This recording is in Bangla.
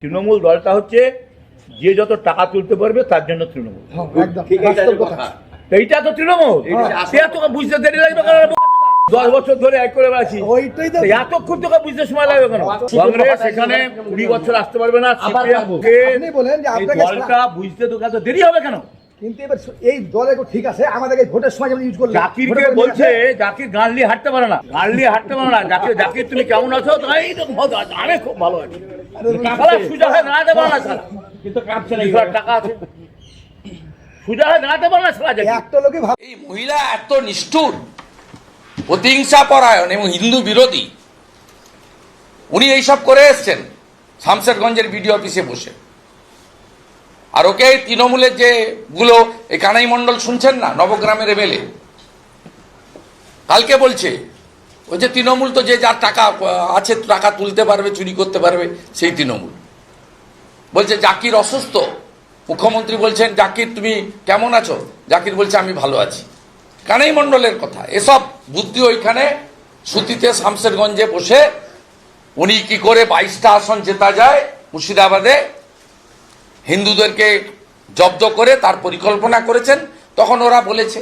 তৃণমূল দলটা হচ্ছে যে যত টাকা তুলতে পারবে তার জন্য তৃণমূল। এইটা তো তৃণমূল, তোকে বুঝতে দেরি লাগবে কেন? 10 বছর ধরে এক করে বেড়াচ্ছি, এতক্ষণ তোকে বুঝতে সময় লাগবে কেন? কংগ্রেস এখানে 20 বছর আসতে পারবে না, দলটা বুঝতে তোকে এত দেরি হবে কেন? কিন্তু এবার এই দলে ঠিক আছে, আমাদের ভোটের সময় যেমন ইউজ করলে জাকিরকে বলছে জাকির গান নিয়ে হাঁটতে পারে না, গান নিয়ে হাঁটতে পারে না। জাকির তুমি কেমন আছো? তাই আমি খুব ভালো আছি। সুজা হয়ে দাঁড়াতে পারে না, কিন্তু কাঁপছে না, টাকা আছে, সুজা হয়ে দাঁড়াতে পারে না। একটা লোকে এই মহিলা এত নিষ্ঠুর, প্রতিহিংসা পরায়ণ এবং হিন্দু বিরোধী। উনি এইসব করে এসছেন শামশেরগঞ্জের বিডিও অফিসে বসে। আর ওকে তৃণমূলের যে গুলো, এই কানাই মণ্ডল শুনছেন না, নবগ্রামের এমএলএ, কালকে বলছে ওই যে তৃণমূল তো যে যার টাকা আছে টাকা তুলতে পারবে, চুরি করতে পারবে, সেই তৃণমূল। বলছে জাকির অসুস্থ, মুখ্যমন্ত্রী বলছেন জাকির তুমি কেমন আছো? জাকির বলছে আমি ভালো আছি। কানাই মণ্ডলের কথা, এসব বুদ্ধি ওইখানে সুতিতে শামশেরগঞ্জে বসে উনি কি করে 22টা আসন জেতা যায় মুর্শিদাবাদে, হিন্দুদেরকে জব্দ করে তার পরিকল্পনা করেছেন, তখন ওরা বলেছে।